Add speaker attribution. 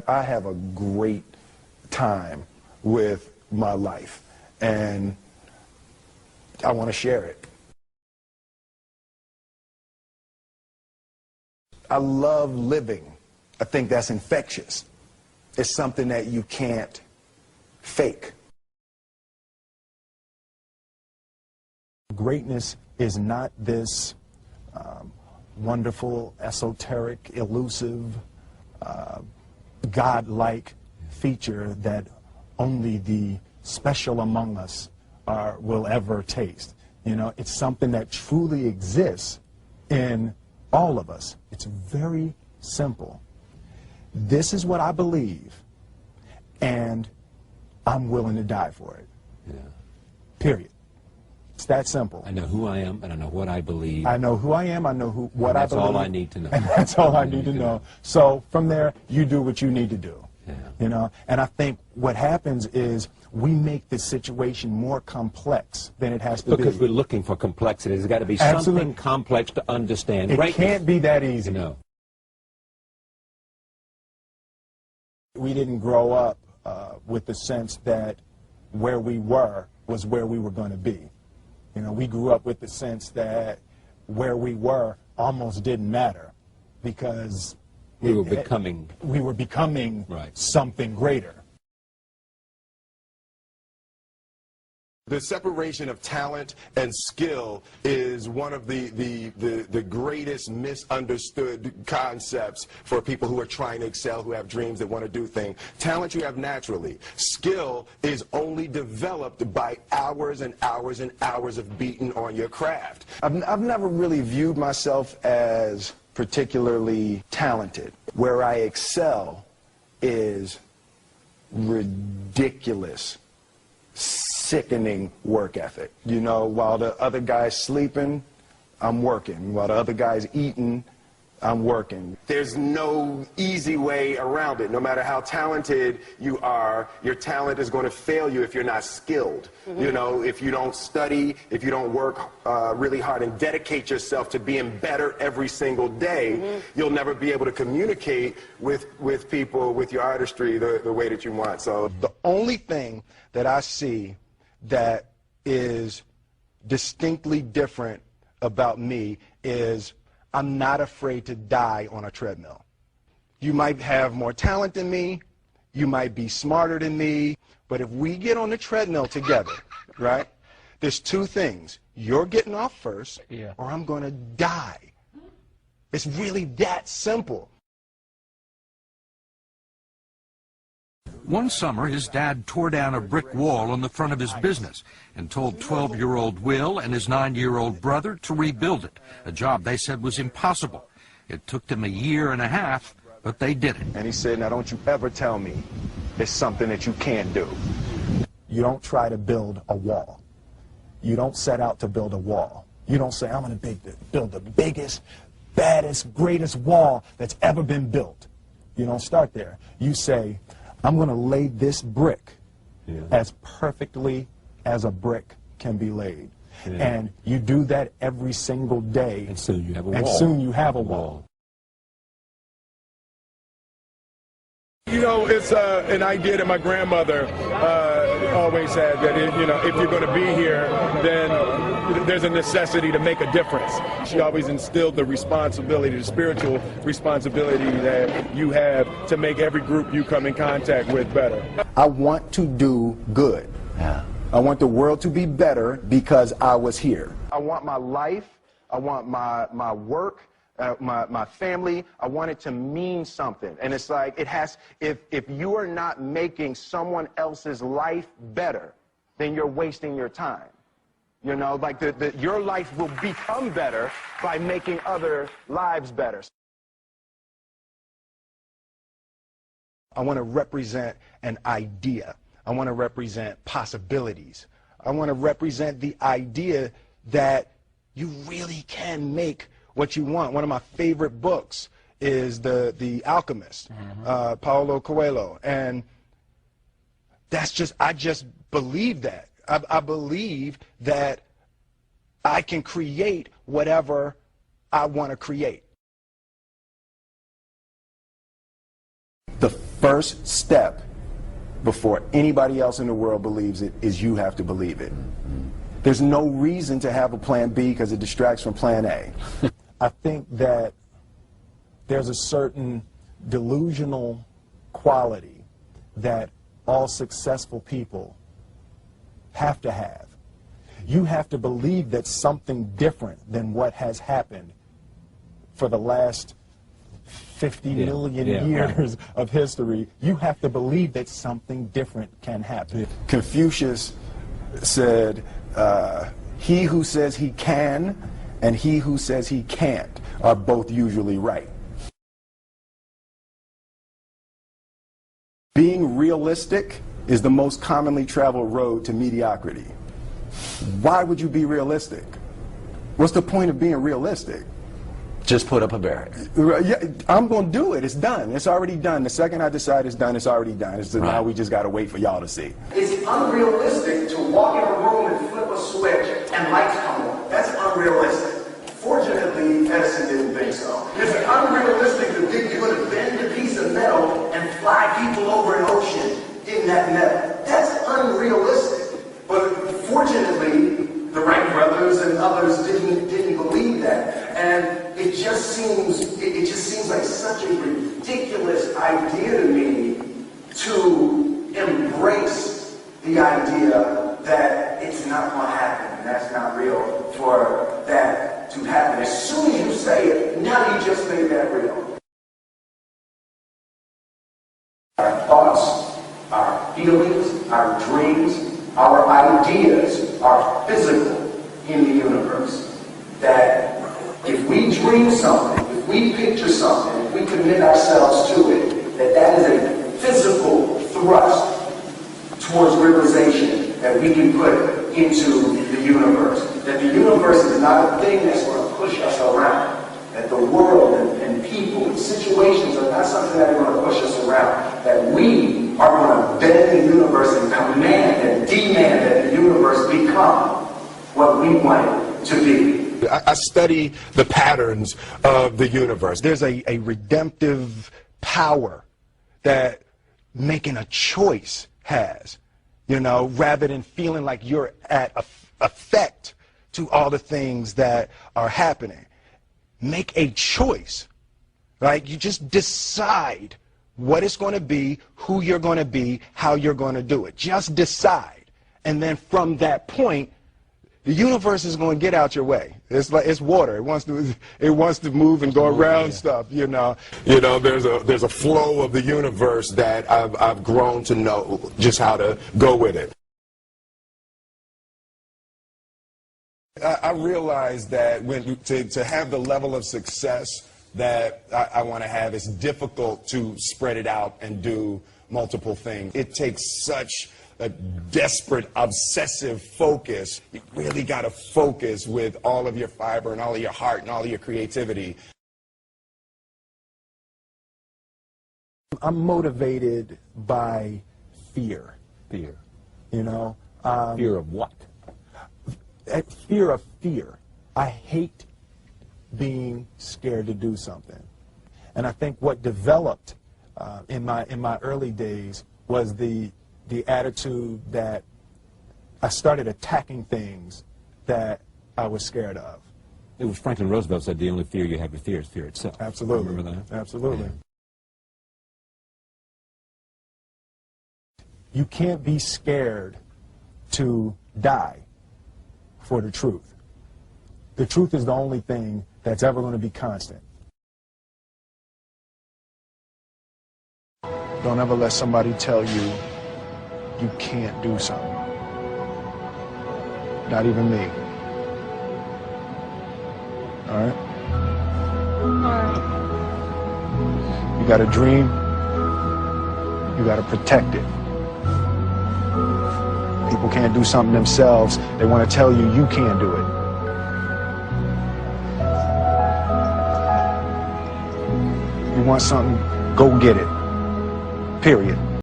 Speaker 1: I have a great time with my life, and I want to share it. I love living. I think that's infectious. It's something that you can't fake. Greatness is not this wonderful, esoteric, elusive, God-like feature that only the special among us will ever taste. You know, it's something that truly exists in all of us. It's very simple. This is what I believe, and I'm willing to die for it.
Speaker 2: Yeah.
Speaker 1: Period. It's that simple.
Speaker 2: I know who I am, and I know what I believe.
Speaker 1: I know who I am, I know what I believe.
Speaker 2: That's all I need to know.
Speaker 1: And that's all I need to know. So from there, you do what you need to do.
Speaker 2: Yeah.
Speaker 1: You know, and I think what happens is we make the situation more complex than it has to be.
Speaker 2: Because we're looking for complexity. There's got to be something complex to understand.
Speaker 1: It can't be that easy.
Speaker 2: No.
Speaker 1: We didn't grow up with the sense that where we were was where we were going to be. You know, we grew up with the sense that where we were almost didn't matter because
Speaker 2: we were becoming
Speaker 1: right. Something greater.
Speaker 3: The separation of talent and skill is one of the greatest misunderstood concepts for people who are trying to excel, who have dreams, that want to do things. Talent you have naturally. Skill is only developed by hours and hours and hours of beating on your craft.
Speaker 1: I've never really viewed myself as particularly talented. Where I excel is ridiculous, sickening work ethic. You know, while the other guy's sleeping, I'm working. While the other guy's eating, I'm working.
Speaker 3: There's no easy way around it. No matter how talented you are, your talent is going to fail you if you're not skilled. You know, if you don't study, if you don't work really hard and dedicate yourself to being better every single day, you'll never be able to communicate with people, with your artistry, the way that you want. So
Speaker 1: the only thing that I see that is distinctly different about me is I'm not afraid to die on a treadmill. You might have more talent than me, you might be smarter than me, but if we get on the treadmill together, right, there's two things. You're getting off first, or I'm going to die. It's really that simple.
Speaker 4: One summer, his dad tore down a brick wall on the front of his business and told 12-year-old Will and his 9-year-old brother to rebuild it, a job they said was impossible. It took them 1.5 years, but they did it.
Speaker 1: And he said, now don't you ever tell me it's something that you can't do. You don't try to build a wall. You don't set out to build a wall. You don't say, I'm going to build the biggest, baddest, greatest wall that's ever been built. You don't start there. You say, I'm going to lay this brick as perfectly as a brick can be laid. And you do that every single day.
Speaker 2: And soon you have a wall.
Speaker 1: And soon you have a wall.
Speaker 3: you know, it's an idea that my grandmother always had, that you know, if you're going to be here, then there's a necessity to make a difference. She always instilled the responsibility, the spiritual responsibility that you have to make every group you come in contact with better.
Speaker 1: I want to do good.
Speaker 2: Yeah.
Speaker 1: I want the world to be better because I was here. I want my life, I want my work, my family, I want it to mean something. And it's like, it has, if you are not making someone else's life better, then you're wasting your time. You know, like your life will become better by making other lives better. I want to represent an idea. I want to represent possibilities. I want to represent the idea that you really can make what you want. One of my favorite books is The Alchemist, Paulo Coelho. And that's just, I just believe that. I believe that I can create whatever I want to create.
Speaker 3: The first step before anybody else in the world believes it is you have to believe it. There's no reason to have a plan B because it distracts from plan A.
Speaker 1: I think that there's a certain delusional quality that all successful people have to have. You have to believe that something different than what has happened for the last 50 million years of history. You have to believe that something different can happen.
Speaker 3: Confucius said, he who says he can and he who says he can't are both usually right. Being realistic is the most commonly traveled road to mediocrity. Why would you be realistic? What's the point of being realistic?
Speaker 2: Just put up a barrier.
Speaker 3: Yeah, I'm going to do it. It's done. It's already done. The second I decide it's done, it's already done. It's right. Now we just got to wait for y'all to see.
Speaker 5: It's unrealistic to walk in a room and flip a switch and lights come on. That's unrealistic. Fortunately, Edison didn't think so. It's unrealistic to think you're going to bend a piece of metal and fly people over an ocean in that metal. That's unrealistic. But fortunately, the Wright brothers and others didn't believe that. And it just seems like such a ridiculous idea to me to embrace the idea that it's not going to happen and that's not real for that to happen. As soon as you say it, now you just made that real. Our thoughts, our feelings, our dreams, our ideas are physical in the universe. That if we dream something, if we picture something, if we commit ourselves to it, that is a physical thrust towards realization that we can put into the universe. That the universe is not a thing that's going to push us around. That the world and people and situations are not something that are going to push us around. That we are going to bend the universe and command and demand that the universe become what we want it to be.
Speaker 3: I study the patterns of the universe.
Speaker 1: There's a redemptive power that making a choice has, you know, rather than feeling like you're at effect to all the things that are happening. Make a choice, right? You just decide what it's going to be, who you're going to be, how you're going to do it. Just decide. And then from that point, the universe is going to get out your way. It's like it's water. It wants to move and go around stuff, you know.
Speaker 3: You know, there's a flow of the universe that I've grown to know just how to go with it. I realize that to have the level of success that I want to have, it's difficult to spread it out and do multiple things. It takes such a desperate, obsessive focus. You really got to focus with all of your fiber and all of your heart and all of your creativity.
Speaker 1: I'm motivated by fear.
Speaker 2: Fear.
Speaker 1: You know?
Speaker 2: Fear of what?
Speaker 1: Fear of fear. I hate being scared to do something. And I think what developed in my early days was the attitude that I started attacking things that I was scared of.
Speaker 2: It was Franklin Roosevelt said the only fear you have to fear is fear itself.
Speaker 1: Absolutely.
Speaker 2: Remember that?
Speaker 1: Absolutely. You can't be scared to die for the truth. The truth is the only thing that's ever going to be constant. Don't ever let somebody tell you you can't do something. Not even me. All right? You got a dream, you got to protect it. People can't do something themselves. They want to tell you you can't do it. You want something, go get it. Period.